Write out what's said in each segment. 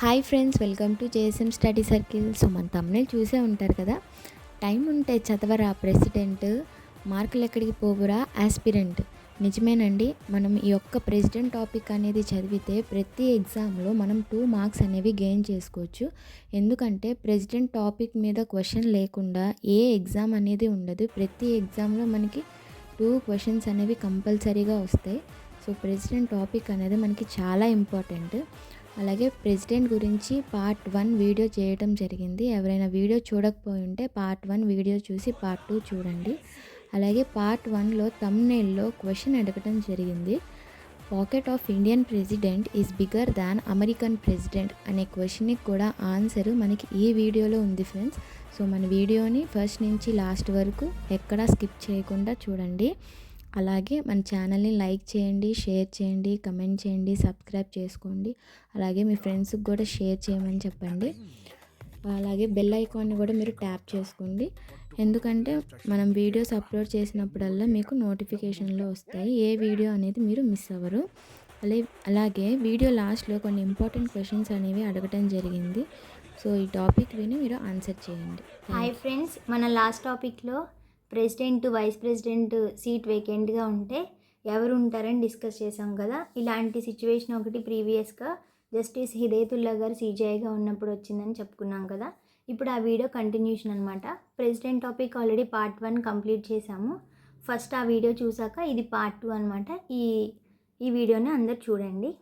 Hi friends, welcome to JSM study circle. So మన తమ్ముళ్ళు చూసే ఉంటారు కదా, టైం ఉంటే చదవరా ప్రెసిడెంట్, మార్కులు ఎక్కడికి పోవురా ఆస్పిరెంట్. నిజమేనండి. మనం ఈ యొక్క ప్రెసిడెంట్ టాపిక్ అనేది చదివితే ప్రతి ఎగ్జామ్లో మనం 2 మార్క్స్ అనేవి గెయిన్ చేసుకోవచ్చు. ఎందుకంటే ప్రెసిడెంట్ టాపిక్ మీద క్వశ్చన్ లేకుండా ఏ ఎగ్జామ్ అనేది ఉండదు. ప్రతి ఎగ్జామ్లో మనకి 2 క్వశ్చన్స్ అనేవి కంపల్సరీగా వస్తాయి. సో ప్రెసిడెంట్ టాపిక్ అనేది మనకి చాలా ఇంపార్టెంట్. అలాగే ప్రెసిడెంట్ గురించి పార్ట్ 1 వీడియో చేయడం జరిగింది. ఎవరైనా వీడియో చూడకపోయి ఉంటే పార్ట్ 1 వీడియో చూసి పార్ట్ 2 చూడండి. అలాగే పార్ట్ 1లో థంబ్నెయిల్లో క్వశ్చన్ అడగడం జరిగింది. Pocket of Indian president is bigger than American president అనే క్వశ్చన్కి కూడా ఆన్సర్ మనకి ఈ వీడియోలో ఉంది ఫ్రెండ్స్. సో మన వీడియోని ఫస్ట్ నుంచి లాస్ట్ వరకు ఎక్కడా స్కిప్ చేయకుండా చూడండి. అలాగే మన ఛానల్ని లైక్ చేయండి, షేర్ చేయండి, కమెంట్ చేయండి, సబ్స్క్రైబ్ చేసుకోండి. అలాగే మీ ఫ్రెండ్స్కి కూడా షేర్ చేయమని చెప్పండి. అలాగే బెల్ ఐకాన్ని కూడా మీరు ట్యాప్ చేసుకోండి. ఎందుకంటే మనం వీడియోస్ అప్లోడ్ చేసినప్పుడల్లా మీకు నోటిఫికేషన్లో వస్తాయి. ఏ వీడియో అనేది మీరు మిస్ అవ్వరు. అలాగే వీడియో లాస్ట్లో కొన్ని ఇంపార్టెంట్ క్వశ్చన్స్ అనేవి అడగటం జరిగింది. సో ఈ టాపిక్ విని మీరు ఆన్సర్ చేయండి. హాయ్ ఫ్రెండ్స్, మన లాస్ట్ టాపిక్లో ప్రెసిడెంట్ వైస్ ప్రెసిడెంట్ సీట్ వేకెంట్గా ఉంటే ఎవరు ఉంటారని డిస్కస్ చేసాం కదా. ఇలాంటి సిచ్యువేషన్ ఒకటి ప్రీవియస్గా జస్టిస్ హిదయతుల్లా గారు సీజీఐగా ఉన్నప్పుడు వచ్చిందని చెప్పుకున్నాం కదా. ఇప్పుడు ఆ వీడియో కంటిన్యూషన్ అనమాట. President topic already part 1 complete చేసాము. ఫస్ట్ ఆ వీడియో చూసాక ఇది పార్ట్ 2 అనమాట. ఈ వీడియోని అందరు చూడండి.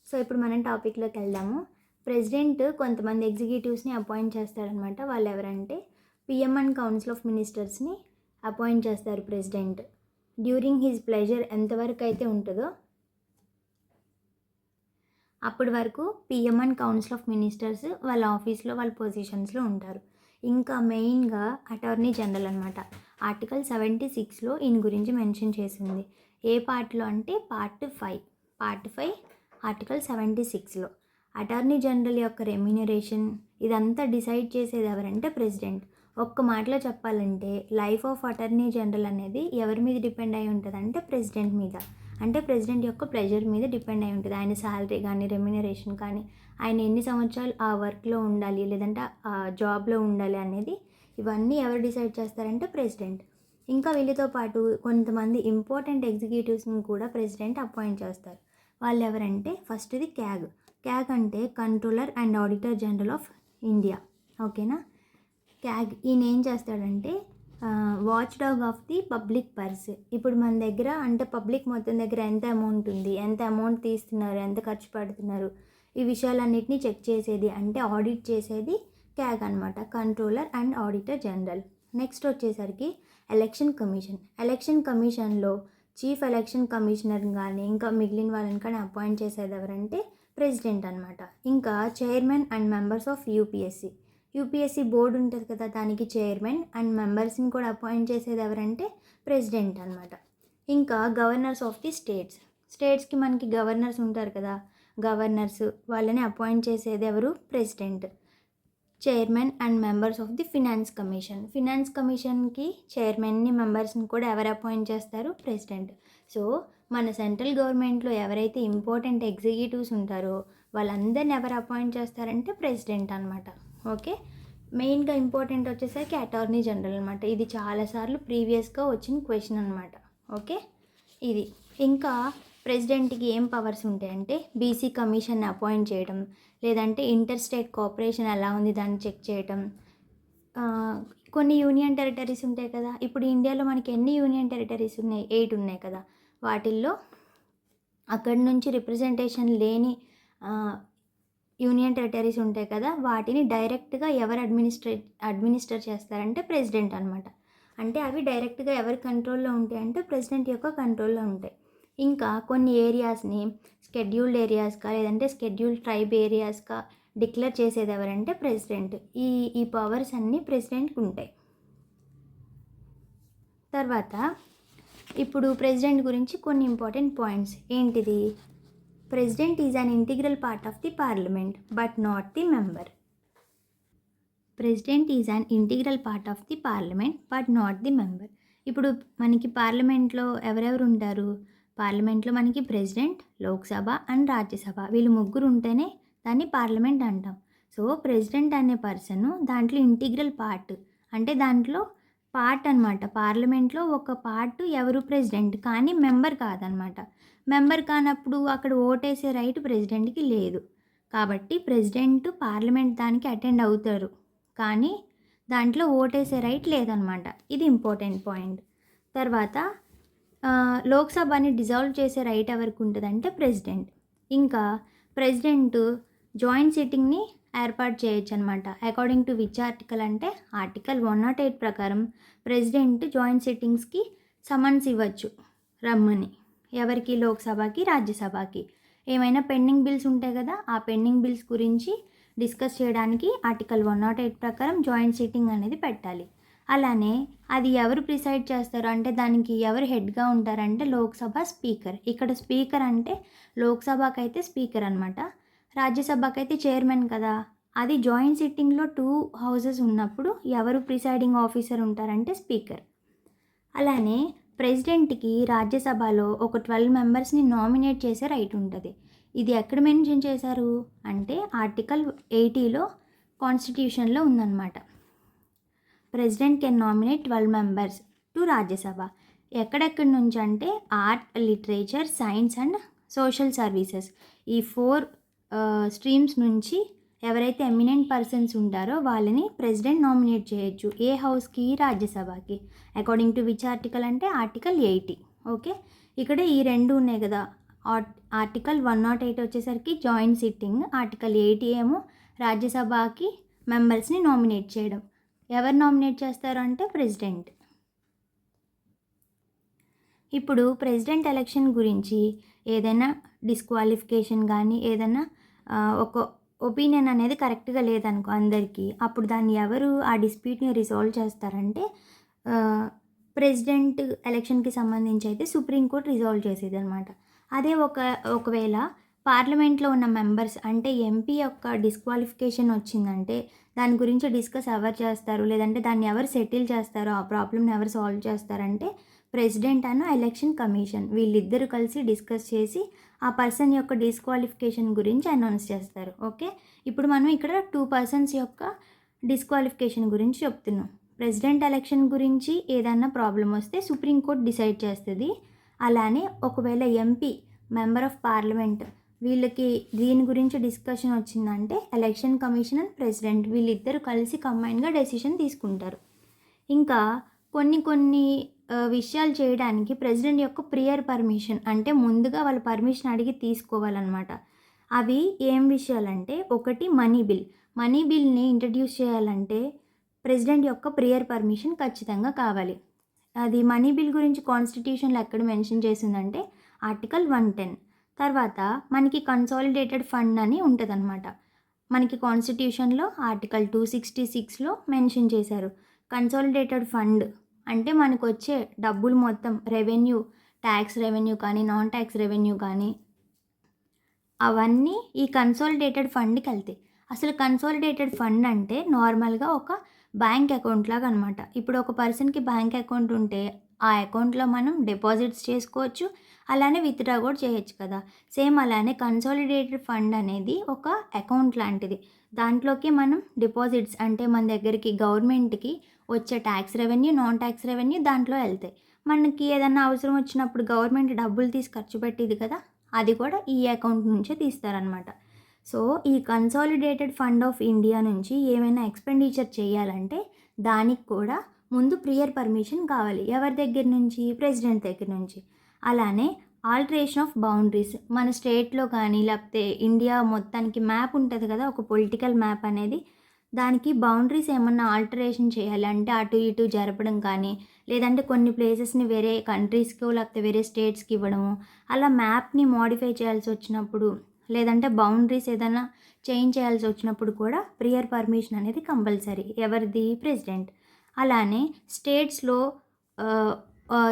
సో ఇప్పుడు మనం టాపిక్లోకి వెళ్దాము. ప్రెసిడెంట్ కొంతమంది ఎగ్జిక్యూటివ్స్ని అపాయింట్ చేస్తారనమాట. వాళ్ళు ఎవరంటే పిఎం అండ్ కౌన్సిల్ ఆఫ్ మినిస్టర్స్ని అపాయింట్ చేస్తారు ప్రెసిడెంట్. డ్యూరింగ్ హిజ్ ప్లెజర్ ఎంతవరకు అయితే ఉంటుందో అప్పటి వరకు PM and council of ministers వాళ్ళ ఆఫీస్లో వాళ్ళ పొజిషన్స్లో ఉంటారు. ఇంకా మెయిన్గా అటార్నీ జనరల్ అనమాట. ఆర్టికల్ 76లో ఈయన గురించి మెన్షన్ చేసింది. ఏ పార్ట్లో అంటే పార్ట్ 5 ఆర్టికల్ 76లో అటార్నీ జనరల్ యొక్క రెమ్యూనరేషన్ ఇదంతా డిసైడ్ చేసేది ఎవరంటే ప్రెసిడెంట్. ఒక్క మాటలో చెప్పాలంటే లైఫ్ ఆఫ్ అటార్నీ జనరల్ అనేది ఎవరి మీద డిపెండ్ అయి ఉంటుంది అంటే ప్రెసిడెంట్ మీద. అంటే ప్రెసిడెంట్ యొక్క ప్లెజర్ మీద డిపెండ్ అయి ఉంటుంది. ఆయన శాలరీ కానీ రెమ్యూనరేషన్ కానీ, ఆయన ఎన్ని సంవత్సరాలు ఆ వర్క్లో ఉండాలి లేదంటే ఆ జాబ్లో ఉండాలి అనేది ఇవన్నీ ఎవరు డిసైడ్ చేస్తారంటే ప్రెసిడెంట్. ఇంకా వీళ్ళతో పాటు కొంతమంది ఇంపార్టెంట్ ఎగ్జిక్యూటివ్స్ని కూడా ప్రెసిడెంట్ అపాయింట్ చేస్తారు. వాళ్ళు ఎవరంటే ఫస్ట్ది క్యాగ్ అంటే controller and auditor general of India. ఓకేనా. క్యాగ్ ఈయన ఏం చేస్తాడంటే watch dog of the public purse. ఇప్పుడు మన దగ్గర అంటే పబ్లిక్ మొత్తం దగ్గర ఎంత అమౌంట్ ఉంది, ఎంత అమౌంట్ తీస్తున్నారు, ఎంత ఖర్చు పెడుతున్నారు, ఈ విషయాలన్నింటినీ చెక్ చేసేది అంటే ఆడిట్ చేసేది క్యాగ్ అనమాట, controller and auditor general. Next వచ్చేసరికి ఎలక్షన్ కమిషన్లో చీఫ్ ఎలక్షన్ కమిషనర్ కానీ ఇంకా మిగిలిన వాళ్ళని కానీ అపాయింట్ చేసేది ఎవరంటే ప్రెసిడెంట్ అనమాట. ఇంకా chairman and members of UPSC board ఉంటుంది కదా, దానికి చైర్మన్ అండ్ మెంబర్స్ని కూడా అపాయింట్ చేసేది ఎవరంటే ప్రెసిడెంట్ అనమాట. ఇంకా గవర్నర్స్ ఆఫ్ ది స్టేట్స్కి మనకి గవర్నర్స్ ఉంటారు కదా, గవర్నర్స్ వాళ్ళని అపాయింట్ చేసేది ఎవరు president. Chairman and members of the finance కమిషన్కి చైర్మన్ని మెంబర్స్ని కూడా ఎవరు అపాయింట్ చేస్తారు ప్రెసిడెంట్. సో మన సెంట్రల్ గవర్నమెంట్లో ఎవరైతే ఇంపార్టెంట్ ఎగ్జిక్యూటివ్స్ ఉంటారో వాళ్ళందరిని ఎవరు అపాయింట్ చేస్తారంటే ప్రెసిడెంట్ అనమాట. ఓకే. మెయిన్గా ఇంపార్టెంట్ వచ్చేసరికి అటార్నీ జనరల్ అనమాట. ఇది చాలాసార్లు ప్రీవియస్గా వచ్చిన క్వశ్చన్ అనమాట. ఓకే. ఇది ఇంకా ప్రెసిడెంట్కి ఏం పవర్స్ ఉంటాయంటే బీసీ కమిషన్ని అపాయింట్ చేయడం, లేదంటే ఇంటర్ స్టేట్ కోఆపరేషన్ ఎలా ఉంది దాన్ని చెక్ చేయడం. కొన్ని యూనియన్ టెరిటరీస్ ఉంటాయి కదా, ఇప్పుడు ఇండియాలో మనకి ఎన్ని యూనియన్ టెరిటరీస్ ఉన్నాయి, 8 ఉన్నాయి కదా. వాటిల్లో అక్కడి నుంచి రిప్రజెంటేషన్ లేని యూనియన్ టెరిటరీస్ ఉంటాయి కదా, వాటిని డైరెక్ట్గా ఎవరు అడ్మినిస్టర్ చేస్తారంటే ప్రెసిడెంట్ అనమాట. అంటే అవి డైరెక్ట్గా ఎవరి కంట్రోల్లో ఉంటాయంటే ప్రెసిడెంట్ యొక్క కంట్రోల్లో ఉంటాయి. ఇంకా కొన్ని ఏరియాస్ని స్కెడ్యూల్డ్ ఏరియాస్గా లేదంటే స్కెడ్యూల్డ్ ట్రైబ్ ఏరియాస్గా డిక్లేర్ చేసేది ఎవరంటే ప్రెసిడెంట్. ఈ పవర్స్ అన్నీ ప్రెసిడెంట్కి ఉంటాయి. తర్వాత ఇప్పుడు ప్రెసిడెంట్ గురించి కొన్ని ఇంపార్టెంట్ పాయింట్స్ ఏంటిది. President is an integral part of the parliament but not the member. President is an integral part of the parliament but not the member. ఇప్పుడు మనకి పార్లమెంట్లో ఎవరెవరు ఉంటారు, పార్లమెంట్లో మనకి ప్రెసిడెంట్, లోక్సభ అండ్ రాజ్యసభ వీళ్ళు ముగ్గురు ఉంటేనే దాన్ని పార్లమెంట్ అంటాం. సో ప్రెసిడెంట్ అనే పర్సన్ దాంట్లో ఇంటిగ్రల్ పార్ట్, అంటే దాంట్లో పార్ట్ అనమాట. పార్లమెంట్లో ఒక పార్ట్ ఎవరు ప్రెసిడెంట్, కానీ మెంబర్ కాదనమాట. మెంబర్ కానప్పుడు అక్కడ ఓటేసే రైట్ ప్రెసిడెంట్కి లేదు. కాబట్టి ప్రెసిడెంట్ పార్లమెంట్ దానికి అటెండ్ అవుతారు, కానీ దాంట్లో ఓటేసే రైట్ లేదనమాట. ఇది ఇంపార్టెంట్ పాయింట్. తర్వాత లోక్సభని డిజాల్వ్ చేసే రైట్ ఎవరికి ఉంటుందంటే ప్రెసిడెంట్. ఇంకా ప్రెసిడెంట్ జాయింట్ సిట్టింగ్ని ఏర్పాటు చేయొచ్చు అనమాట. అకార్డింగ్ టు విచ్ ఆర్టికల్ అంటే ఆర్టికల్ 108 ప్రకారం ప్రెసిడెంట్ జాయింట్ సిట్టింగ్స్కి సమన్స్ ఇవ్వచ్చు రమ్మని. ఎవరికి? లోక్సభకి, రాజ్యసభకి. ఏమైనా పెండింగ్ బిల్స్ ఉంటాయి కదా, ఆ పెండింగ్ బిల్స్ గురించి డిస్కస్ చేయడానికి ఆర్టికల్ 108 ప్రకారం జాయింట్ సిట్టింగ్ అనేది పెట్టాలి. అలానే అది ఎవరు ప్రిసైడ్ చేస్తారు అంటే దానికి ఎవరు హెడ్గా ఉంటారంటే లోక్సభ స్పీకర్. ఇక్కడ స్పీకర్ అంటే లోక్సభకి అయితే స్పీకర్ అనమాట, రాజ్యసభకి అయితే చైర్మన్ కదా. అది జాయింట్ సిట్టింగ్లో 2 హౌసెస్ ఉన్నప్పుడు ఎవరు ప్రిసైడింగ్ ఆఫీసర్ ఉంటారంటే స్పీకర్. అలానే ప్రెసిడెంట్కి రాజ్యసభలో ఒక 12 మెంబర్స్ని నామినేట్ చేసే రైట్ ఉంటుంది. ఇది ఎక్కడ మెన్షన్ చేశారు అంటే ఆర్టికల్ 80లో కాన్స్టిట్యూషన్లో ఉందన్నమాట. President can nominate 12 members to Rajya Sabha. ఎక్కడెక్కడి నుంచి అంటే art, literature, science and social services, ఈ 4 స్ట్రీమ్స్ నుంచి ఎవరైతే ఎమినెంట్ పర్సన్స్ ఉంటారో వాళ్ళని ప్రెసిడెంట్ నామినేట్ చేయొచ్చు. ఏ హౌస్కి? రాజ్యసభకి. అకార్డింగ్ టు విచ్ ఆర్టికల్ అంటే ఆర్టికల్ 80. ఓకే, ఇక్కడ ఈ రెండు ఉన్నాయి కదా. ఆర్టికల్ 108 వచ్చేసరికి జాయింట్ సిట్టింగ్, ఆర్టికల్ 80 ఏమో రాజ్యసభకి మెంబర్స్ని నామినేట్ చేయడం. ఎవరు నామినేట్ చేస్తారు అంటే ప్రెసిడెంట్. ఇప్పుడు ప్రెసిడెంట్ ఎలక్షన్ గురించి ఏదైనా డిస్క్వాలిఫికేషన్ కానీ ఏదైనా ఒక ఒపీనియన్ అనేది కరెక్ట్గా లేదనుకో అందరికీ, అప్పుడు దాన్ని ఎవరు ఆ డిస్ప్యూట్ని రిజాల్వ్ చేస్తారంటే ప్రెసిడెంట్ ఎలక్షన్కి సంబంధించి అయితే సుప్రీంకోర్టు రిజాల్వ్ చేసేది అనమాట. అదే ఒకవేళ పార్లమెంట్లో ఉన్న మెంబర్స్ అంటే ఎంపీ యొక్క డిస్క్వాలిఫికేషన్ వచ్చిందంటే దాని గురించి డిస్కస్ ఎవరు చేస్తారు, లేదంటే దాన్ని ఎవరు సెటిల్ చేస్తారో, ఆ ప్రాబ్లమ్ని ఎవరు సాల్వ్ చేస్తారంటే ప్రెసిడెంట్ అన్న ఎలక్షన్ కమిషన్. వీళ్ళిద్దరూ కలిసి డిస్కస్ చేసి ఆ పర్సన్ యొక్క డిస్క్వాలిఫికేషన్ గురించి అనౌన్స్ చేస్తారు. ఓకే, ఇప్పుడు మనం ఇక్కడ 2 పర్సన్స్ యొక్క డిస్క్వాలిఫికేషన్ గురించి చెప్తున్నాం. ప్రెసిడెంట్ ఎలక్షన్ గురించి ఏదైనా ప్రాబ్లం వస్తే సుప్రీంకోర్టు డిసైడ్ చేస్తుంది. అలానే ఒకవేళ ఎంపీ, మెంబర్ ఆఫ్ పార్లమెంట్, వీళ్ళకి దీని గురించి డిస్కషన్ వచ్చిందంటే ఎలక్షన్ కమిషన్ అండ్ ప్రెసిడెంట్ వీళ్ళిద్దరూ కలిసి కంబైన్గా డెసిషన్ తీసుకుంటారు. ఇంకా కొన్ని విషయాలు చేయడానికి ప్రెసిడెంట్ యొక్క ప్రియర్ పర్మిషన్, అంటే ముందుగా వాళ్ళ పర్మిషన్ అడిగి తీసుకోవాలన్నమాట. అవి ఏం విషయాలంటే, ఒకటి మనీ బిల్ని ఇంట్రడ్యూస్ చేయాలంటే ప్రెసిడెంట్ యొక్క ప్రియర్ పర్మిషన్ ఖచ్చితంగా కావాలి. అది మనీ బిల్ గురించి కాన్స్టిట్యూషన్లో ఎక్కడ మెన్షన్ చేసిందంటే ఆర్టికల్ 110. తర్వాత మనకి కన్సాలిడేటెడ్ ఫండ్ అని ఉంటుందన్నమాట. మనకి కాన్స్టిట్యూషన్లో ఆర్టికల్ 266లో మెన్షన్ చేశారు. కన్సాలిడేటెడ్ ఫండ్ అంటే మనకు వచ్చే డబ్బులు మొత్తం రెవెన్యూ, ట్యాక్స్ రెవెన్యూ కానీ నాన్ ట్యాక్స్ రెవెన్యూ కానీ అవన్నీ ఈ కన్సాలిడేటెడ్ ఫండ్కి వెళ్తాయి. అసలు కన్సాలిడేటెడ్ ఫండ్ అంటే నార్మల్గా ఒక బ్యాంక్ అకౌంట్ లాగా అనమాట. ఇప్పుడు ఒక పర్సన్కి బ్యాంక్ అకౌంట్ ఉంటే ఆ అకౌంట్లో మనం డిపాజిట్స్ చేసుకోవచ్చు, అలానే విత్డ్రా కూడా చేయొచ్చు కదా. సేమ్ అలానే కన్సాలిడేటెడ్ ఫండ్ అనేది ఒక అకౌంట్ లాంటిది. దాంట్లోకి మనం డిపాజిట్స్ అంటే మన దగ్గరికి గవర్నమెంట్కి వచ్చే tax revenue, non tax revenue దాంట్లో వెళ్తాయి. మనకి ఏదైనా అవసరం వచ్చినప్పుడు గవర్నమెంట్ డబ్బులు తీసి ఖర్చు పెట్టేది కదా, అది కూడా ఈ అకౌంట్ నుంచే తీస్తారనమాట. సో ఈ కన్సాలిడేటెడ్ ఫండ్ ఆఫ్ ఇండియా నుంచి ఏమైనా ఎక్స్పెండిచర్ చేయాలంటే దానికి కూడా ముందు ప్రియర్ పర్మిషన్ కావాలి. ఎవరి దగ్గర నుంచి? ప్రెసిడెంట్ దగ్గర నుంచి. అలానే ఆల్టరేషన్ ఆఫ్ బౌండరీస్, మన స్టేట్లో కానీ లేకపోతే ఇండియా మొత్తానికి మ్యాప్ ఉంటుంది కదా, ఒక పొలిటికల్ మ్యాప్ అనేది, దానికి బౌండరీస్ ఏమన్నా ఆల్టరేషన్ చేయాలి అంటే అటు ఇటు జరపడం కానీ, లేదంటే కొన్ని ప్లేసెస్ని వేరే కంట్రీస్కో లేకపోతే వేరే స్టేట్స్కి ఇవ్వడము, అలా మ్యాప్ని మోడిఫై చేయాల్సి వచ్చినప్పుడు, లేదంటే బౌండరీస్ ఏదైనా చేంజ్ చేయాల్సి వచ్చినప్పుడు కూడా ప్రియర్ పర్మిషన్ అనేది కంపల్సరీ. ఎవరిది? ప్రెసిడెంట్. అలానే స్టేట్స్లో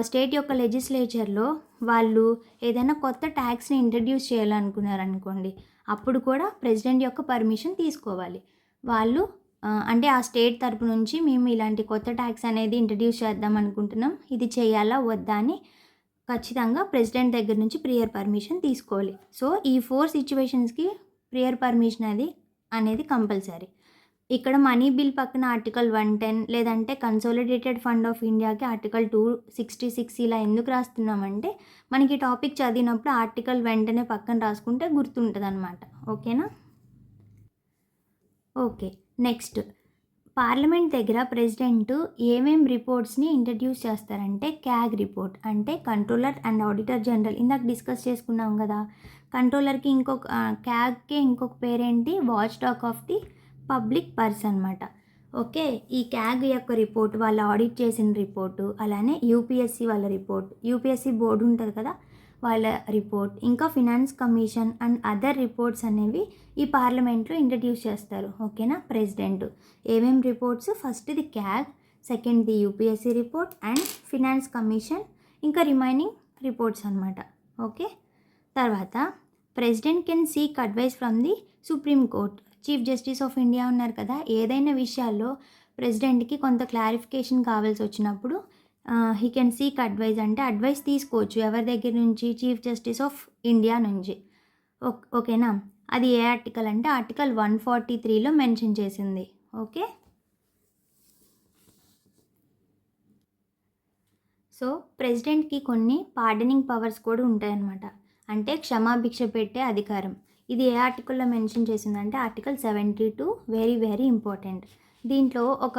స్టేట్ యొక్క లెజిస్లేచర్లో వాళ్ళు ఏదైనా కొత్త ట్యాక్స్ని ఇంట్రడ్యూస్ చేయాలనుకున్నారనుకోండి, అప్పుడు కూడా ప్రెసిడెంట్ యొక్క పర్మిషన్ తీసుకోవాలి. వాళ్ళు అంటే ఆ స్టేట్ తరపు నుంచి మేము ఇలాంటి కొత్త ట్యాక్స్ అనేది ఇంట్రడ్యూస్ చేద్దాం అనుకుంటున్నాం, ఇది చేయాలా వద్దా అని ఖచ్చితంగా ప్రెసిడెంట్ దగ్గర నుంచి ప్రియర్ పర్మిషన్ తీసుకోవాలి. సో ఈ 4 సిట్యుయేషన్స్‌కి ప్రియర్ పర్మిషన్ అనేది కంపల్సరీ. ఇక్కడ మనీ బిల్ పక్కన ఆర్టికల్ 110 లేదంటే కన్సాలిడేటెడ్ ఫండ్ ఆఫ్ ఇండియాకి ఆర్టికల్ 266 ఇలా ఎందుకు రాస్తున్నామంటే మనకి టాపిక్ చదివినప్పుడు ఆర్టికల్ వెంటనే పక్కన రాసుకుంటే గుర్తుంటుందన్నమాట. ఓకేనా? ఓకే. నెక్స్ట్ పార్లమెంట్ దగ్గర ప్రెసిడెంట్ ఏమేం రిపోర్ట్స్ని ఇంట్రడ్యూస్ చేస్తారంటే క్యాగ్ రిపోర్ట్ అంటే కంట్రోలర్ అండ్ ఆడిటర్ జనరల్. ఇందాక డిస్కస్ చేసుకున్నాం కదా, కంట్రోలర్కి క్యాగ్కి ఇంకొక పేరేంటి, watch dog of the public purse అనమాట. ఓకే, ఈ క్యాగ్ యొక్క రిపోర్ట్ వాళ్ళు ఆడిట్ చేసిన రిపోర్టు, అలానే యూపీఎస్సీ వాళ్ళ రిపోర్ట్, యూపీఎస్సీ బోర్డు ఉంటుంది కదా వాళ్ళ రిపోర్ట్, ఇంకా finance commission and other reports అనేవి ఈ పార్లమెంట్లో ఇంట్రడ్యూస్ చేస్తారు. ఓకేనా? ప్రెసిడెంట్ ఏమేం reports, first the CAG, second the UPSC report and finance commission, ఇంకా రిమైనింగ్ రిపోర్ట్స్ అనమాట. ఓకే, తర్వాత president can seek advice from the supreme court. Chief justice of India ఉన్నారు కదా, ఏదైనా విషయాల్లో ప్రెసిడెంట్కి కొంత క్లారిఫికేషన్ కావాల్సి వచ్చినప్పుడు హీ కెన్ సీక్ అడ్వైస్ అంటే అడ్వైస్ తీసుకోవచ్చు. ఎవరి దగ్గర నుంచి? చీఫ్ జస్టిస్ ఆఫ్ ఇండియా నుంచి. ఓకేనా? అది ఏ ఆర్టికల్ అంటే ఆర్టికల్ 143లో మెన్షన్ చేసింది. ఓకే, సో ప్రెసిడెంట్కి కొన్ని పార్డనింగ్ పవర్స్ కూడా ఉంటాయన్నమాట. అంటే క్షమాభిక్ష పెట్టే అధికారం. ఇది ఏ ఆర్టికల్లో మెన్షన్ చేసిందంటే ఆర్టికల్ 72. Very very important. దీంట్లో ఒక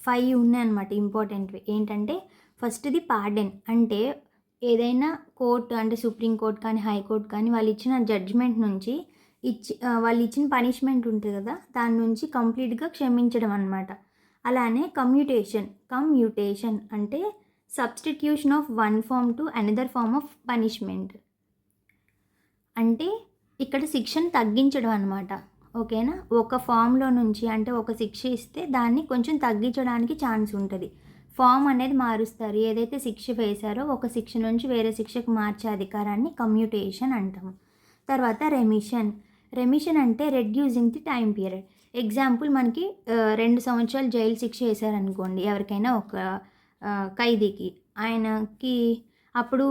5 ఉన్నాయన్నమాట ఇంపార్టెంట్వి. ఏంటంటే ఫస్ట్ది పార్డెన్. అంటే ఏదైనా కోర్టు అంటే సుప్రీంకోర్టు కానీ హైకోర్టు కానీ వాళ్ళు ఇచ్చిన జడ్జిమెంట్ నుంచి వాళ్ళు ఇచ్చిన పనిష్మెంట్ ఉంటుంది కదా, దాని నుంచి కంప్లీట్గా క్షమించడం అనమాట. అలానే కమ్యూటేషన్ అంటే substitution of one form to another form of punishment. అంటే ఇక్కడ శిక్షను తగ్గించడం అనమాట. ఓకేనా? ఒక ఫామ్లో నుంచి అంటే ఒక శిక్ష ఇస్తే దాన్ని కొంచెం తగ్గించడానికి ఛాన్స్ ఉంటుంది. ఫామ్ అనేది మారుస్తారు. ఏదైతే శిక్ష వేశారో ఒక శిక్ష నుంచి వేరే శిక్షకు మార్చే అధికారాన్ని కమ్యూటేషన్ అంటాము. తర్వాత రెమిషన్ అంటే reducing the time period. Example మనకి 2 సంవత్సరాలు జైలు శిక్ష వేశారనుకోండి ఎవరికైనా ఒక ఖైదీకి, ఆయనకి అప్పుడు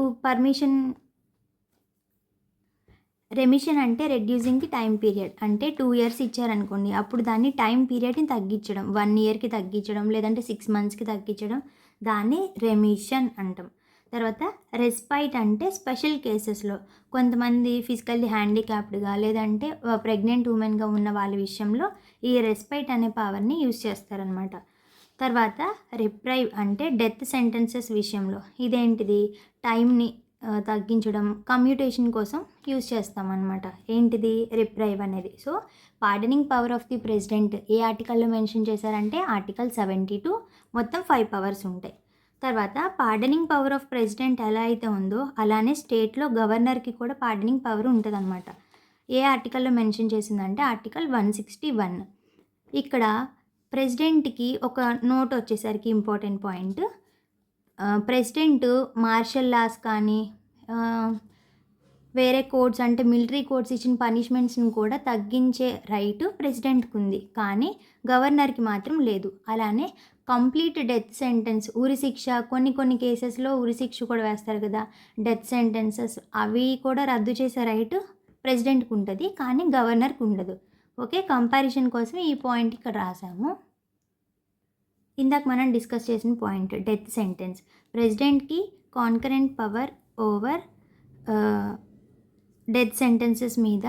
రెమిషన్ అంటే రెడ్యూసింగ్ ది టైం పీరియడ్. అంటే 2 years ఇచ్చారనుకోండి, అప్పుడు దాన్ని టైం పీరియడ్ని తగ్గించడం, 1 yearకి తగ్గించడం, లేదంటే 6 monthsకి తగ్గించడం, దాన్ని రెమిషన్ అంటాం. తర్వాత రెస్పైట్ అంటే స్పెషల్ కేసెస్లో కొంతమంది ఫిజికల్లీ హ్యాండిక్యాప్డ్గా లేదంటే ప్రెగ్నెంట్ ఉమెన్గా ఉన్న వాళ్ళ విషయంలో ఈ రెస్పైట్ అనే పవర్ని యూజ్ చేస్తారనమాట. తర్వాత రిప్రైవ్ అంటే డెత్ సెంటెన్సెస్ విషయంలో. ఇదేంటిది? టైంని తగ్గించడం, కమ్యూటేషన్ కోసం యూజ్ చేస్తామన్నమాట. ఏంటిది? రిప్రైవ్ అనేది. So pardoning power of the president ఏ ఆర్టికల్లో మెన్షన్ చేశారంటే ఆర్టికల్ 72. మొత్తం 5 పవర్స్ ఉంటాయి. తర్వాత పార్డనింగ్ పవర్ ఆఫ్ ప్రెసిడెంట్ ఎలా అయితే ఉందో అలానే స్టేట్లో గవర్నర్కి కూడా పార్డనింగ్ పవర్ ఉంటుంది అనమాట. ఏ ఆర్టికల్లో మెన్షన్ చేసిందంటే ఆర్టికల్ 161. ఇక్కడ ప్రెసిడెంట్కి ఒక నోట్ వచ్చేసరికి important point, president martial laws కానీ వేరే కోడ్స్ అంటే మిలిటరీ కోడ్స్ ఇచ్చిన పనిష్మెంట్స్ని కూడా తగ్గించే రైటు ప్రెసిడెంట్కి ఉంది, కానీ గవర్నర్కి మాత్రం లేదు. అలానే కంప్లీట్ డెత్ సెంటెన్స్, ఉరిశిక్ష, కొన్ని కేసెస్లో ఉరిశిక్ష కూడా వేస్తారు కదా, డెత్ సెంటెన్సెస్, అవి కూడా రద్దు చేసే రైటు ప్రెసిడెంట్కి ఉంటుంది, కానీ గవర్నర్కి ఉండదు. ఓకే, కంపారిజన్ కోసం ఈ పాయింట్ ఇక్కడ రాసాము. ఇందాక మనం డిస్కస్ చేసిన పాయింట్ డెత్ సెంటెన్స్. ప్రెసిడెంట్కి concurrent power over death sentences మీద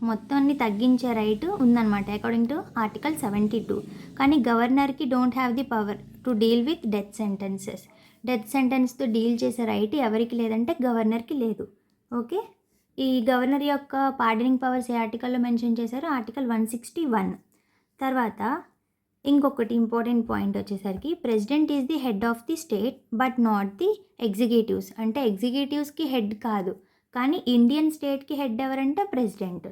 మొత్తాన్ని తగ్గించే రైటు ఉందన్నమాట అకార్డింగ్ టు ఆర్టికల్ 72. కానీ గవర్నర్కి don't have the power to deal with death sentences. Death సెంటెన్స్తో డీల్ చేసే రైట్ ఎవరికి లేదంటే గవర్నర్కి లేదు. ఓకే, ఈ గవర్నర్ యొక్క పార్డనింగ్ పవర్స్ ఏ ఆర్టికల్లో మెన్షన్ చేశారు? ఆర్టికల్ 161. తర్వాత ఇంకొకటి ఇంపార్టెంట్ పాయింట్ వచ్చేసరికి president is the head of the state but not the executives. అంటే ఎగ్జిక్యూటివ్స్కి హెడ్ కాదు, కానీ ఇండియన్ స్టేట్కి హెడ్ ఎవరంటే ప్రెసిడెంట్.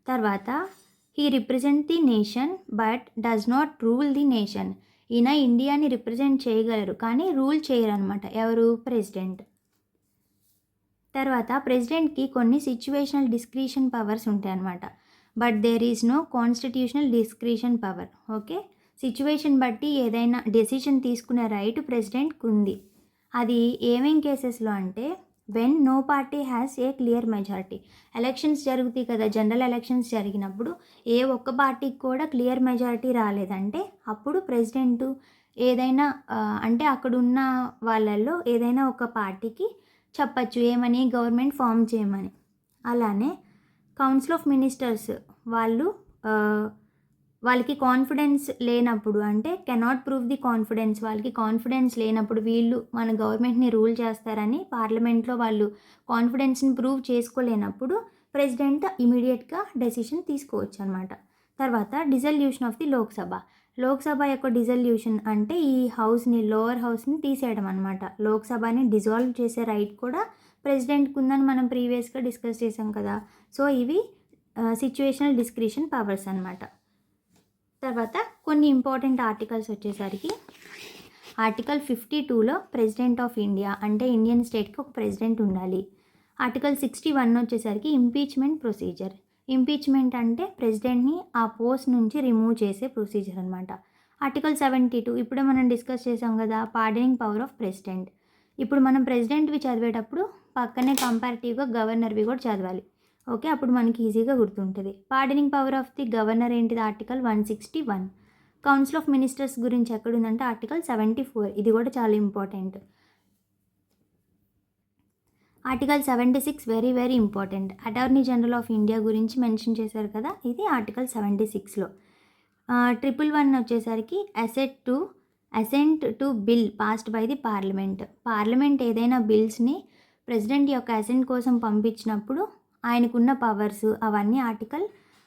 తర్వాత he represent the nation but does not rule the nation. ఈయన ఇండియాని రిప్రజెంట్ చేయగలరు కానీ రూల్ చేయరు అనమాట. ఎవరు? ప్రెసిడెంట్. తర్వాత ప్రెసిడెంట్కి కొన్ని సిచ్యువేషనల్ డిస్క్రిషన్ పవర్స్ ఉంటాయి అన్నమాట. But there is no constitutional discretion power. Okay, situation బట్టి ఏదైనా డెసిషన్ తీసుకునే రైట్ ప్రెసిడెంట్కి ఉంది. అది ఏమేం కేసెస్లో అంటే when no party has a clear majority. Elections జరుగుతాయి కదా, జనరల్ ఎలక్షన్స్ జరిగినప్పుడు ఏ ఒక్క పార్టీకి కూడా క్లియర్ మెజారిటీ రాలేదంటే అప్పుడు ప్రెసిడెంట్ ఏదైనా అంటే అక్కడున్న వాళ్ళల్లో ఏదైనా ఒక పార్టీకి చెప్పచ్చు ఏమని, గవర్నమెంట్ ఫామ్ చేయమని. అలానే కౌన్సిల్ ఆఫ్ మినిస్టర్స్ వాళ్ళకి కాన్ఫిడెన్స్ లేనప్పుడు, అంటే కెనాట్ ప్రూవ్ ది కాన్ఫిడెన్స్, వాళ్ళకి కాన్ఫిడెన్స్ లేనప్పుడు వీళ్ళు మన గవర్నమెంట్ని రూల్ చేస్తారని పార్లమెంట్లో వాళ్ళు కాన్ఫిడెన్స్ని ప్రూవ్ చేసుకోలేనప్పుడు ప్రెసిడెంట్ ఇమీడియట్గా డెసిషన్ తీసుకోవచ్చు అనమాట. తర్వాత డిజల్యూషన్ ఆఫ్ ది లోక్సభ యొక్క డిజల్యూషన్ అంటే ఈ హౌస్ని, లోవర్ హౌస్ని తీసేయడం అనమాట. లోక్సభని డిజాల్వ్ చేసే రైట్ కూడా ప్రెసిడెంట్కి ఉందని మనం ప్రీవియస్గా డిస్కస్ చేసాం కదా. సో ఇవి సిచ్యువేషనల్ డిస్క్రిషన్ పవర్స్ అనమాట. తర్వాత కొన్ని ఇంపార్టెంట్ ఆర్టికల్స్ వచ్చేసరికి ఆర్టికల్ 52లో ప్రెసిడెంట్ ఆఫ్ ఇండియా అంటే ఇండియన్ స్టేట్కి ఒక ప్రెసిడెంట్ ఉండాలి. ఆర్టికల్ 61 వచ్చేసరికి ఇంపీచ్మెంట్ ప్రొసీజర్. ఇంపీచ్మెంట్ అంటే ప్రెసిడెంట్ని ఆ పోస్ట్ నుంచి రిమూవ్ చేసే ప్రొసీజర్ అనమాట. ఆర్టికల్ 72 ఇప్పుడే మనం డిస్కస్ చేసాం కదా, పార్డనింగ్ పవర్ ఆఫ్ ప్రెసిడెంట్. ఇప్పుడు మనం ప్రెసిడెంట్వి చదివేటప్పుడు పక్కనే కంపారిటివ్గా గవర్నర్వి కూడా చదవాలి. ఓకే, అప్పుడు మనకి ఈజీగా గుర్తుంటుంది. Pardoning power of the governor ఏంటిది? ఆర్టికల్ 161. కౌన్సిల్ ఆఫ్ మినిస్టర్స్ గురించి ఎక్కడుందంటే ఆర్టికల్ 74. ఇది కూడా చాలా important. Article 76 very very important. Attorney general of India గురించి మెన్షన్ చేశారు కదా, ఇది ఆర్టికల్ 76లో. 111 వచ్చేసరికి assent to bill passed by the parliament ఏదైనా బిల్స్ని ప్రెసిడెంట్ యొక్క అసెంట్ కోసం పంపించినప్పుడు ఆయనకున్న పవర్స్ అవన్నీ ఆర్టికల్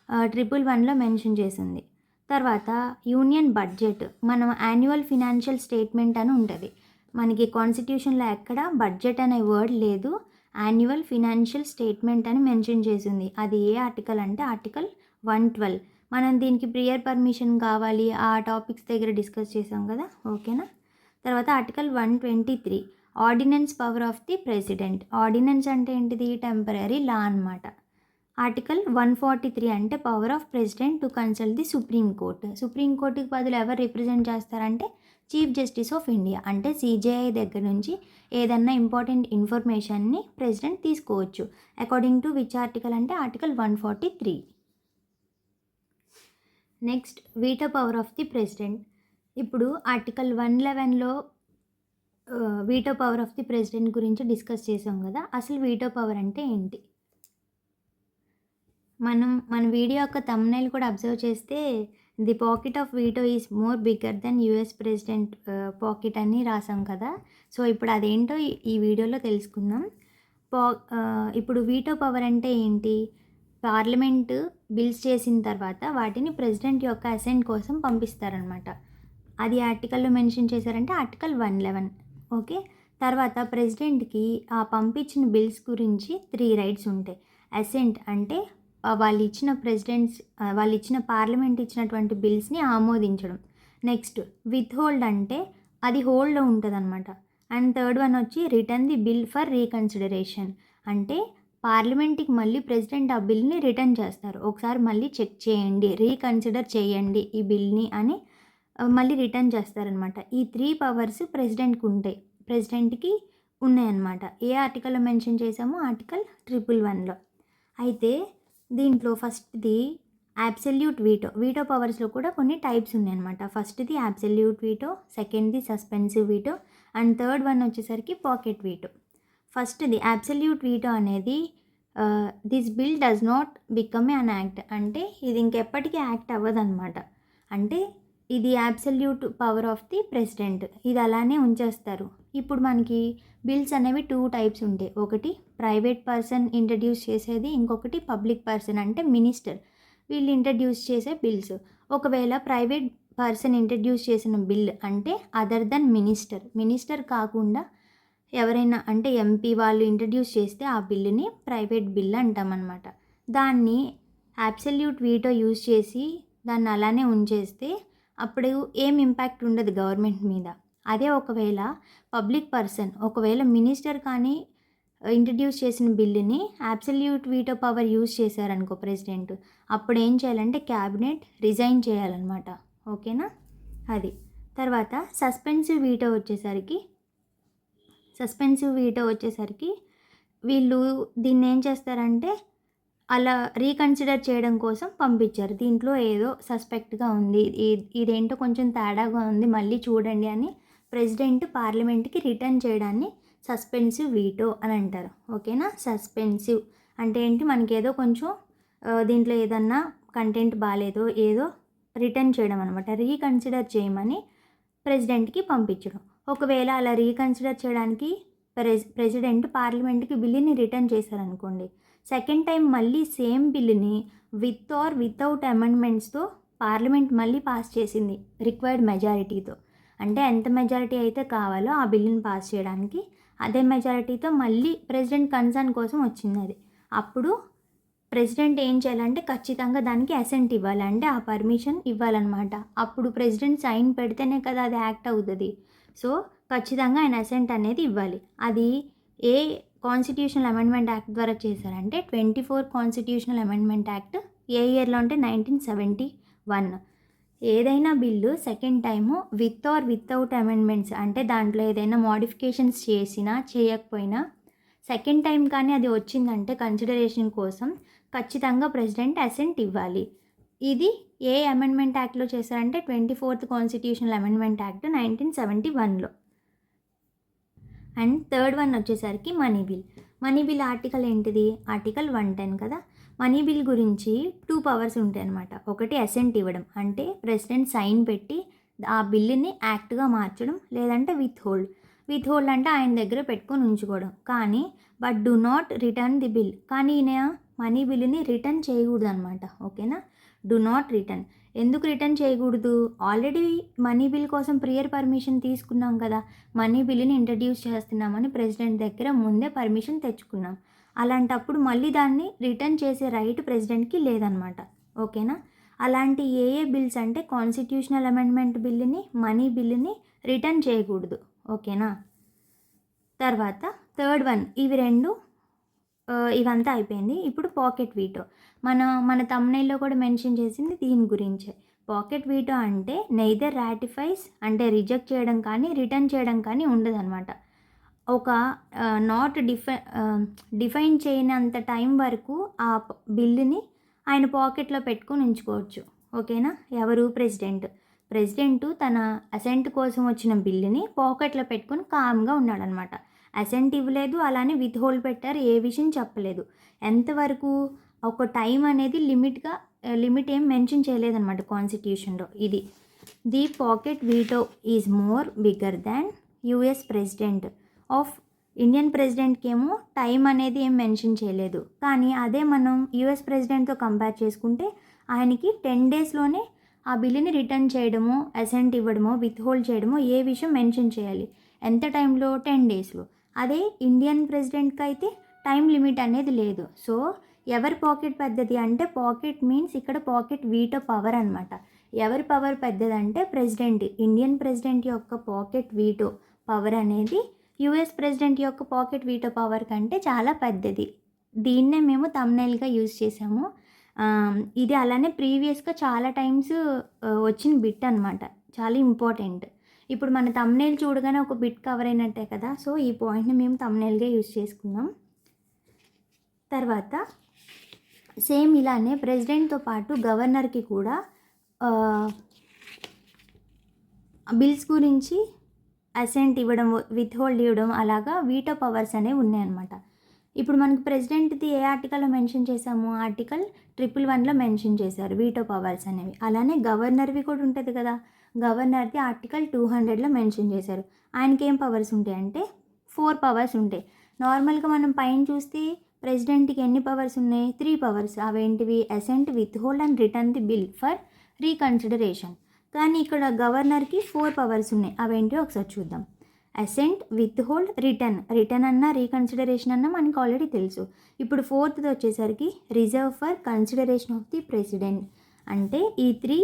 111లో మెన్షన్ చేసింది. తర్వాత యూనియన్ బడ్జెట్, మనం యాన్యువల్ ఫినాన్షియల్ స్టేట్మెంట్ అని ఉంటుంది. మనకి కాన్స్టిట్యూషన్లో ఎక్కడ బడ్జెట్ అనే వర్డ్ లేదు, యాన్యువల్ ఫినాన్షియల్ స్టేట్మెంట్ అని మెన్షన్ చేసింది. అది ఏ ఆర్టికల్ అంటే ఆర్టికల్ 112. మనం దీనికి ప్రియర్ పర్మిషన్ కావాలి, ఆ టాపిక్స్ దగ్గర డిస్కస్ చేసాం కదా, ఓకేనా. తర్వాత article 123 ordinance power of the president. Ordinance అంటే ఏంటిది? టెంపరరీ లా అనమాట. ఆర్టికల్ 143 అంటే power of president to consult the సుప్రీంకోర్టుకి బదులు ఎవరు రిప్రజెంట్ చేస్తారంటే చీఫ్ జస్టిస్ ఆఫ్ ఇండియా. అంటే సిజేఐ దగ్గర నుంచి ఏదన్నా ఇంపార్టెంట్ ఇన్ఫర్మేషన్ని ప్రెసిడెంట్ తీసుకోవచ్చు. అకార్డింగ్ టు విచ్ ఆర్టికల్ అంటే article 143. Next veto power of the president. ఇప్పుడు ఆర్టికల్ 111లో veto power of the president గురించి డిస్కస్ చేసాం కదా. అసలు వీటో పవర్ అంటే ఏంటి? మన వీడియో యొక్క థంబ్నెయిల్ కూడా అబ్జర్వ్ చేస్తే the pocket of veto is more bigger than US president pocket అని రాసాం కదా. సో ఇప్పుడు అదేంటో ఈ వీడియోలో తెలుసుకుందాం. ఇప్పుడు వీటో పవర్ అంటే ఏంటి? పార్లమెంట్ బిల్స్ చేసిన తర్వాత వాటిని ప్రెసిడెంట్ యొక్క అసెంట్ కోసం పంపిస్తారనమాట. అది ఆర్టికల్లో మెన్షన్ చేశారంటే ఆర్టికల్ 111. ఓకే, తర్వాత ప్రెసిడెంట్కి ఆ పంపించిన బిల్స్ గురించి 3 రైట్స్ ఉంటాయి. అసెంట్ అంటే వాళ్ళు ఇచ్చిన పార్లమెంట్ ఇచ్చినటువంటి బిల్స్ని ఆమోదించడం. నెక్స్ట్ విత్ హోల్డ్ అంటే అది హోల్డ్లో ఉంటుంది అనమాట. అండ్ థర్డ్ వన్ వచ్చి return the bill for reconsideration. అంటే పార్లమెంట్కి మళ్ళీ ప్రెసిడెంట్ ఆ బిల్ని రిటర్న్ చేస్తారు. ఒకసారి మళ్ళీ చెక్ చేయండి, రీకన్సిడర్ చేయండి ఈ బిల్ని అని మళ్ళీ రిటర్న్ చేస్తారనమాట. ఈ 3 పవర్స్ ప్రెసిడెంట్కి ఉన్నాయన్నమాట. ఏ ఆర్టికల్లో మెన్షన్ చేసామో ఆర్టికల్ 111లో. అయితే దీంట్లో ఫస్ట్ది అబ్సల్యూట్ వీటో పవర్స్లో కూడా కొన్ని టైప్స్ ఉన్నాయన్నమాట. ఫస్ట్ది అబ్సల్యూట్ వీటో, సెకండ్ది suspensive veto, and third one వచ్చేసరికి పాకెట్ వీటో. ఫస్ట్ది అబ్సల్యూట్ వీటో అనేది this bill does not become an act, అంటే ఇది ఇంకెప్పటికీ యాక్ట్ అవ్వదన్నమాట. అంటే ఇది absolute power of the president, ఇది అలానే ఉంచేస్తారు. ఇప్పుడు మనకి బిల్స్ అనేవి 2 టైప్స్ ఉంటాయి. ఒకటి ప్రైవేట్ పర్సన్ ఇంట్రడ్యూస్ చేసేది, ఇంకొకటి పబ్లిక్ పర్సన్ అంటే మినిస్టర్, వీళ్ళు ఇంట్రడ్యూస్ చేసే బిల్స్. ఒకవేళ ప్రైవేట్ పర్సన్ ఇంట్రడ్యూస్ చేసిన బిల్ అంటే అదర్ దెన్ మినిస్టర్ కాకుండా ఎవరైనా అంటే ఎంపీ వాళ్ళు ఇంట్రడ్యూస్ చేస్తే ఆ బిల్లుని ప్రైవేట్ బిల్ అంటామన్నమాట. దాన్ని అబ్సల్యూట్ వీటో యూజ్ చేసి దాన్ని అలానే ఉంచేస్తే అప్పుడు ఏం ఇంపాక్ట్ ఉండదు గవర్నమెంట్ మీద. అదే ఒకవేళ పబ్లిక్ పర్సన్ ఒకవేళ మినిస్టర్ కానీ ఇంట్రడ్యూస్ చేసిన బిల్లుని అబ్సల్యూట్ వీటో పవర్ యూజ్ చేశారనుకో ప్రెసిడెంట్, అప్పుడు ఏం చేయాలంటే క్యాబినెట్ రిజైన్ చేయాలన్నమాట. ఓకేనా, అది. తర్వాత సస్పెన్సివ్ వీటో వచ్చేసరికి వీళ్ళు దీన్ని ఏం చేస్తారంటే అలా రీకన్సిడర్ చేయడం కోసం పంపించారు. దీంట్లో ఏదో సస్పెక్ట్‌గా ఉంది. ఇదేంటో కొంచెం తేడాగా ఉంది. మళ్ళీ చూడండి అని ప్రెసిడెంట్ పార్లమెంట్‌కి రిటర్న్ చేయడాన్ని సస్పెన్సివ్ వీటో అని అంటారు. ఓకేనా? సస్పెన్సివ్ అంటే ఏంటి, మనకేదో కొంచెం దీంట్లో ఏదన్నా కంటెంట్ బాలేదో ఏదో రిటర్న్ చేయడం అనమాట. రీకన్సిడర్ చేయమని ప్రెసిడెంట్‌కి పంపించడం. ఒకవేళ అలా రీకన్సిడర్ చేయడానికి ప్రెసిడెంట్ పార్లమెంట్‌కి బిల్లుని రిటర్న్ చేశారనుకోండి, సెకండ్ టైం మళ్ళీ సేమ్ బిల్లుని విత్ ఆర్ వితౌట్ అమెండ్మెంట్స్తో పార్లమెంట్ మళ్ళీ పాస్ చేసింది రిక్వైర్డ్ మెజారిటీతో. అంటే ఎంత మెజారిటీ అయితే కావాలో ఆ బిల్లుని పాస్ చేయడానికి అదే మెజారిటీతో మళ్ళీ ప్రెసిడెంట్ కన్సర్న్ కోసం వచ్చింది అది. అప్పుడు ప్రెసిడెంట్ ఏం చేయాలంటే ఖచ్చితంగా దానికి అసెంట్ ఇవ్వాలి. అంటే ఆ పర్మిషన్ ఇవ్వాలన్నమాట. అప్పుడు ప్రెసిడెంట్ సైన్ పెడితేనే కదా అది యాక్ట్ అవుతుంది. సో ఖచ్చితంగా ఆయన అసెంట్ అనేది ఇవ్వాలి. అది ఏ కాన్స్టిట్యూషనల్ అమెండ్మెంట్ యాక్ట్ ద్వారా చేశారంటే 24 కాన్స్టిట్యూషనల్ అమెండ్మెంట్ యాక్ట్. ఏ ఇయర్లో అంటే 1971. ఏదైనా bill second time with or without amendments అంటే దాంట్లో ఏదైనా మోడిఫికేషన్స్ చేసినా చేయకపోయినా సెకండ్ టైం కానీ అది వచ్చిందంటే కన్సిడరేషన్ కోసం ఖచ్చితంగా ప్రెసిడెంట్ అసెంట్ ఇవ్వాలి. ఇది ఏ అమెండ్మెంట్ యాక్ట్లో చేశారంటే 24th కాన్స్టిట్యూషనల్ అమెండ్మెంట్ యాక్ట్ 1971లో. అండ్ థర్డ్ వన్ వచ్చేసరికి money bill. Money bill article ఏంటిది? ఆర్టికల్ 110 కదా. మనీ బిల్ గురించి 2 పవర్స్ ఉంటాయి అన్నమాట. ఒకటి అసెంట్ ఇవ్వడం, అంటే ప్రెసిడెంట్ సైన్ పెట్టి ఆ బిల్లుని యాక్ట్గా మార్చడం, లేదంటే విత్ హోల్డ్ అంటే ఆయన దగ్గర పెట్టుకొని ఉంచుకోవడం. కానీ but do not return the bill. కానీ ఈయన మనీ బిల్లుని రిటర్న్ చేయకూడదు అనమాట. ఓకేనా? Do not return. ఎందుకు రిటర్న్ చేయకూడదు? ఆల్రెడీ మనీ బిల్ కోసం ప్రియర్ పర్మిషన్ తీసుకున్నాం కదా. మనీ బిల్లుని ఇంట్రడ్యూస్ చేస్తున్నామని ప్రెసిడెంట్ దగ్గర ముందే పర్మిషన్ తెచ్చుకున్నాం. అలాంటప్పుడు మళ్ళీ దాన్ని రిటర్న్ చేసే రైట్ ప్రెసిడెంట్కి లేదనమాట. ఓకేనా? అలాంటి ఏ బిల్స్ అంటే కాన్స్టిట్యూషనల్ అమెండ్మెంట్ బిల్లుని, మనీ బిల్లుని రిటర్న్ చేయకూడదు. ఓకేనా? తర్వాత థర్డ్ వన్, ఇవి రెండు ఇవంతా అయిపోయింది. ఇప్పుడు పాకెట్ వీటో. మన థంబ్నెయిల్లో కూడా మెన్షన్ చేసింది దీని గురించే. పాకెట్ వీటో అంటే నెయిదర్ రాటిఫైస్ అంటే రిజెక్ట్ చేయడం కానీ రిటర్న్ చేయడం కానీ ఉండదన్నమాట. ఒక నాట్ డిఫైన్ చేయనంత టైం వరకు ఆ బిల్లుని ఆయన పాకెట్లో పెట్టుకొని ఉంచుకోవచ్చు. ఓకేనా? ఎవరు? ప్రెసిడెంట్ తన అసెంట్ కోసం వచ్చిన బిల్లుని పాకెట్లో పెట్టుకొని కామ్గా ఉన్నాడనమాట. అసెంట్ ఇవ్వలేదు, అలానే విత్ హోల్డ్ పెట్టారు, ఏ విషయం చెప్పలేదు. ఎంతవరకు? ఒక టైం అనేది లిమిట్ ఏం మెన్షన్ చేయలేదన్నమాట కాన్స్టిట్యూషన్లో. ఇది the pocket veto is more bigger than US president of Indian ప్రెసిడెంట్కి ఏమో టైం అనేది ఏం మెన్షన్ చేయలేదు. కానీ అదే మనం యుఎస్ ప్రెసిడెంట్తో కంపేర్ చేసుకుంటే ఆయనకి 10 డేస్లోనే ఆ బిల్లుని రిటర్న్ చేయడమో, అసెంట్ ఇవ్వడమో, విత్ హోల్డ్ చేయడమో ఏ విషయం మెన్షన్ చేయాలి. ఎంత టైంలో? 10 డేస్లో. అదే ఇండియన్ ప్రెసిడెంట్కి అయితే టైం లిమిట్ అనేది లేదు. సో ఎవరి పాకెట్ పెద్దది అంటే, పాకెట్ మీన్స్ ఇక్కడ పాకెట్ వీటో పవర్ అనమాట. ఎవరి పవర్ పెద్దదంటే ప్రెసిడెంట్. ఇండియన్ ప్రెసిడెంట్ యొక్క పాకెట్ వీటో పవర్ అనేది యుఎస్ ప్రెసిడెంట్ యొక్క పాకెట్ వీటో పవర్ కంటే చాలా పెద్దది. దీన్నే మేము థంబ్నెయిల్గా యూజ్ చేసాము. ఇది అలానే ప్రీవియస్గా చాలా టైమ్స్ వచ్చిన బిట్ అనమాట. చాలా ఇంపార్టెంట్. ఇప్పుడు మన థంబ్నెయిల్ చూడగానే ఒక బిట్ కవర్ అయినట్టే కదా. సో ఈ పాయింట్ని మేము థంబ్నెయిల్గా యూజ్ చేసుకున్నాం. తర్వాత సేమ్ ఇలానే ప్రెసిడెంట్తో పాటు గవర్నర్కి కూడా బిల్స్ గురించి అసెంట్ ఇవ్వడం, విత్ హోల్డ్ ఇవ్వడం, అలాగా వీటో పవర్స్ అనేవి ఉన్నాయన్నమాట. ఇప్పుడు మనకు ప్రెసిడెంట్ది ఏ ఆర్టికల్లో మెన్షన్ చేసాము? ఆర్టికల్ 111లో మెన్షన్ చేశారు వీటో పవర్స్ అనేవి. అలానే గవర్నర్వి కూడా ఉంటుంది కదా. గవర్నర్ది ఆర్టికల్ 200లో మెన్షన్ చేశారు. ఆయనకి ఏం పవర్స్ ఉంటాయి అంటే 4 పవర్స్ ఉంటాయి. నార్మల్గా మనం పైన చూస్తే ప్రెసిడెంట్కి ఎన్ని పవర్స్ ఉన్నాయి? 3 పవర్స్. అవేంటివి? Assent, withhold and return the bill for reconsideration. కానీ ఇక్కడ గవర్నర్కి 4 పవర్స్ ఉన్నాయి. అవేంటివి ఒకసారి చూద్దాం. అసెంట్, విత్ హోల్డ్, రిటర్న్ అన్నా రీకన్సిడరేషన్ అన్నా మనకు ఆల్రెడీ తెలుసు. ఇప్పుడు 4th వచ్చేసరికి reserve for consideration of the president. అంటే ఈ 3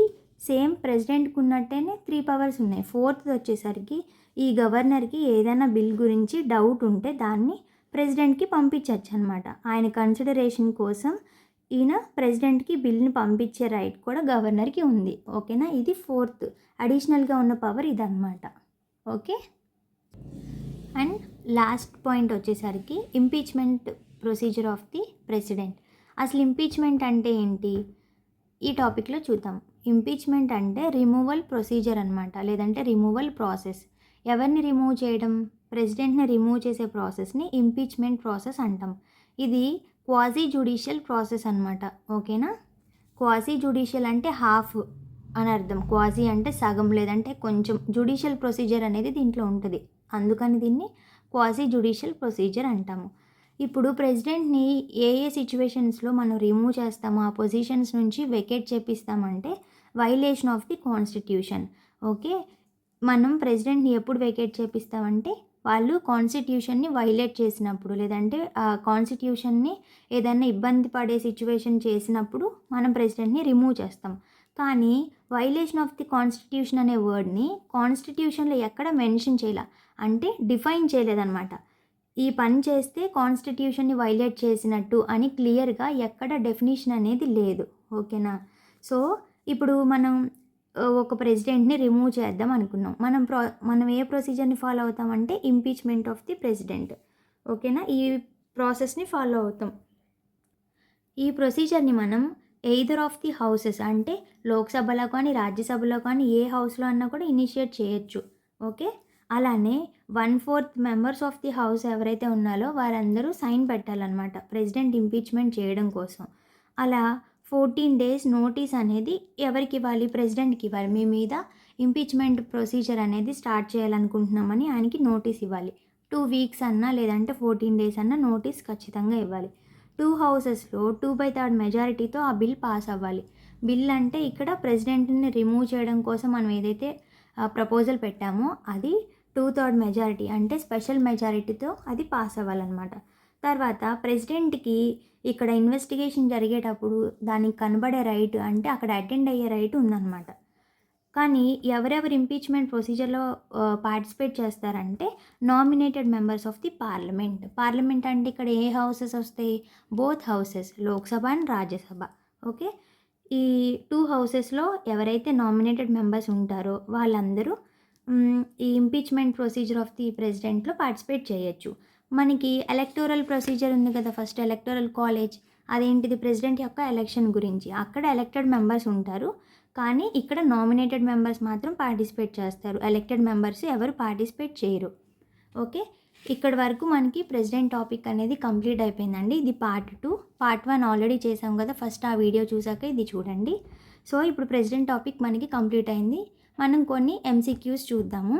సేమ్ ప్రెసిడెంట్కి ఉన్నట్టేనే 3 పవర్స్ ఉన్నాయి. 4th వచ్చేసరికి ఈ గవర్నర్కి ఏదైనా బిల్ గురించి డౌట్ ఉంటే దాన్ని ప్రెసిడెంట్కి పంపించవచ్చు అనమాట. ఆయన కన్సిడరేషన్ కోసం ఈయన ప్రెసిడెంట్కి బిల్ని పంపించే రైట్ కూడా గవర్నర్కి ఉంది. ఓకేనా? ఇది 4th అడిషనల్గా ఉన్న పవర్ ఇదన్నమాట. ఓకే. అండ్ లాస్ట్ పాయింట్ వచ్చేసరికి impeachment procedure of the president. అసలు ఇంపీచ్మెంట్ అంటే ఏంటి ఈ టాపిక్లో చూద్దాం. ఇంపీచ్మెంట్ అంటే రిమూవల్ ప్రొసీజర్ అనమాట, లేదంటే రిమూవల్ ప్రాసెస్. ఎవరిని రిమూవ్ చేయడం? ప్రెసిడెంట్ని రిమూవ్ చేసే ప్రాసెస్ని ఇంపీచ్మెంట్ ప్రాసెస్ అంటాం. ఇది క్వాజీ జ్యుడిషియల్ ప్రాసెస్ అనమాట. ఓకేనా? క్వాజీ జ్యుడిషియల్ అంటే హాఫ్ అని అర్థం. క్వాజీ అంటే సగం లేదంటే కొంచెం. జ్యుడిషియల్ ప్రొసీజర్ అనేది దీంట్లో ఉంటుంది, అందుకని దీన్ని క్వాజీ జ్యుడిషియల్ ప్రొసీజర్ అంటాము. ఇప్పుడు ప్రెసిడెంట్ని ఏ సిచ్యువేషన్స్లో మనం రిమూవ్ చేస్తామో, ఆ పొజిషన్స్ నుంచి వెకేట్ చేపిస్తామంటే violation of the constitution. Okay, మనం ప్రెసిడెంట్ని ఎప్పుడు వెకేట్ చేపిస్తామంటే వాళ్ళు కాన్స్టిట్యూషన్ని వైలేట్ చేసినప్పుడు, లేదంటే ఆ కాన్స్టిట్యూషన్ని ఏదైనా ఇబ్బంది పడే సిచ్యువేషన్ చేసినప్పుడు మనం ప్రెసిడెంట్ని రిమూవ్ చేస్తాం. కానీ వైలేషన్ ఆఫ్ ది కాన్స్టిట్యూషన్ అనే వర్డ్ని కాన్స్టిట్యూషన్లో ఎక్కడ మెన్షన్ చేయాల, అంటే డిఫైన్ చేయలేదన్నమాట. ఈ పని చేస్తే కాన్స్టిట్యూషన్ని వైలేట్ చేసినట్టు అని క్లియర్గా ఎక్కడ డెఫినేషన్ అనేది లేదు. ఓకేనా? సో ఇప్పుడు మనం ఒక ప్రెసిడెంట్ని రిమూవ్ చేద్దాం అనుకున్నాం. మనం ఏ ప్రొసీజర్ని ఫాలో అవుతామంటే ఇంపీచ్మెంట్ ఆఫ్ ది ప్రెసిడెంట్. ఓకేనా? ఈ ప్రాసెస్ని ఫాలో అవుతాం. ఈ ప్రొసీజర్ని మనం ఎయిదర్ ఆఫ్ ది హౌసెస్, అంటే లోక్సభలో కానీ రాజ్యసభలో కానీ ఏ హౌస్లో అన్నా కూడా ఇనిషియేట్ చేయొచ్చు. ఓకే, అలానే 1/4 మెంబర్స్ ఆఫ్ ది హౌస్ ఎవరైతే ఉన్నారో వారందరూ సైన్ పెట్టాలన్నమాట ప్రెసిడెంట్ ఇంపీచ్మెంట్ చేయడం కోసం. అలా 14 days నోటీస్ అనేది ఎవరికి ఇవ్వాలి? ప్రెసిడెంట్కి ఇవ్వాలి. మీ మీద ఇంపీచ్మెంట్ ప్రొసీజర్ అనేది స్టార్ట్ చేయాలనుకుంటున్నామని ఆయనకి నోటీస్ ఇవ్వాలి. 2 weeks అన్నా లేదంటే 14 days అన్నా నోటీస్ ఖచ్చితంగా ఇవ్వాలి. 2 houses-లో 2/3 మెజారిటీతో ఆ బిల్ పాస్ అవ్వాలి. బిల్ అంటే ఇక్కడ ప్రెసిడెంట్ని రిమూవ్ చేయడం కోసం మనం ఏదైతే ప్రపోజల్ పెట్టామో అది 2/3 మెజారిటీ, అంటే స్పెషల్ మెజారిటీతో అది పాస్ అవ్వాలన్నమాట. తర్వాత ప్రెసిడెంట్కి ఇక్కడ ఇన్వెస్టిగేషన్ జరిగేటప్పుడు దానికి కనబడే రైట్, అంటే అక్కడ అటెండ్ అయ్యే రైట్ ఉందన్నమాట. కానీ ఎవరెవరు ఇంపీచ్మెంట్ ప్రొసీజర్లో పార్టిసిపేట్ చేస్తారంటే nominated members of the parliament. Parliament అంటే ఇక్కడ ఏ హౌసెస్ వస్తాయి? Both houses, Lok Sabha and Rajya Sabha. Okay, ఈ 2 houses-లో ఎవరైతే నామినేటెడ్ మెంబర్స్ ఉంటారో వాళ్ళందరూ ఈ impeachment procedure of the ప్రెసిడెంట్లో participate చేయొచ్చు. మనకి ఎలక్టోరల్ ప్రొసీజర్ ఉంది కదా, ఫస్ట్ ఎలక్టోరల్ కాలేజ్. అదేంటిది? ప్రెసిడెంట్ యొక్క ఎలక్షన్ గురించి. అక్కడ ఎలక్టెడ్ మెంబర్స్ ఉంటారు, కానీ ఇక్కడ నామినేటెడ్ మెంబర్స్ మాత్రం పార్టిసిపేట్ చేస్తారు. ఎలక్టెడ్ మెంబర్స్ ఎవరు పార్టిసిపేట్ చేయరు. ఓకే, ఇక్కడ వరకు మనకి ప్రెసిడెంట్ టాపిక్ అనేది కంప్లీట్ అయిపోయిందండి. ఇది పార్ట్ 2. పార్ట్ 1 ఆల్రెడీ చేసాం కదా, ఫస్ట్ ఆ వీడియో చూసాక ఇది చూడండి. సో ఇప్పుడు ప్రెసిడెంట్ టాపిక్ మనకి కంప్లీట్ అయింది. మనం కొన్ని MCQs చూద్దాము,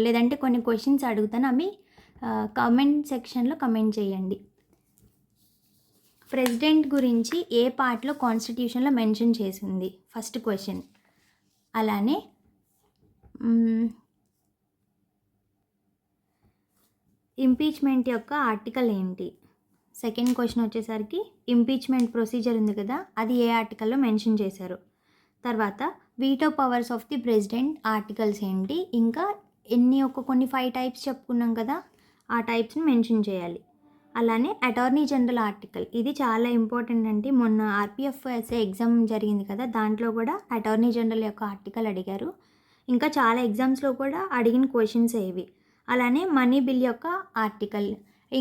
లేదంటే కొన్ని క్వశ్చన్స్ అడుగుతాను, అవి కామెంట్ సెక్షన్లో కమెంట్ చేయండి. ప్రెసిడెంట్ గురించి ఏ పార్ట్లో కాన్స్టిట్యూషన్లో మెన్షన్ చేసింది? First question. అలానే ఇంపీచ్మెంట్ యొక్క ఆర్టికల్ ఏంటి? సెకండ్ క్వశ్చన్ వచ్చేసరికి ఇంపీచ్మెంట్ ప్రొసీజర్ ఉంది కదా, అది ఏ ఆర్టికల్లో మెన్షన్ చేశారు? తర్వాత veto powers of the president articles ఏంటి? ఇంకా కొన్ని 5 types చెప్పుకున్నాం కదా, ఆ టైప్స్ని మెన్షన్ చేయాలి. అలానే అటార్నీ జనరల్ ఆర్టికల్, ఇది చాలా ఇంపార్టెంట్ అండి. మొన్న RPFSA ఎగ్జామ్ జరిగింది కదా, దాంట్లో కూడా అటార్నీ జనరల్ యొక్క ఆర్టికల్ అడిగారు. ఇంకా చాలా ఎగ్జామ్స్లో కూడా అడిగిన క్వశ్చన్స్ ఇవి. అలానే మనీ బిల్ యొక్క ఆర్టికల్,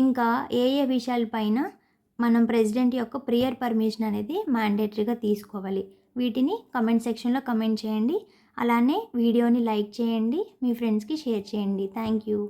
ఇంకా ఏ విషయాలపైన మనం ప్రెసిడెంట్ యొక్క ప్రియర్ పర్మిషన్ అనేది మ్యాండేటరీగా తీసుకోవాలి, వీటిని కమెంట్ సెక్షన్లో కమెంట్ చేయండి. అలానే వీడియోని లైక్ చేయండి, మీ ఫ్రెండ్స్కి షేర్ చేయండి. Thank you.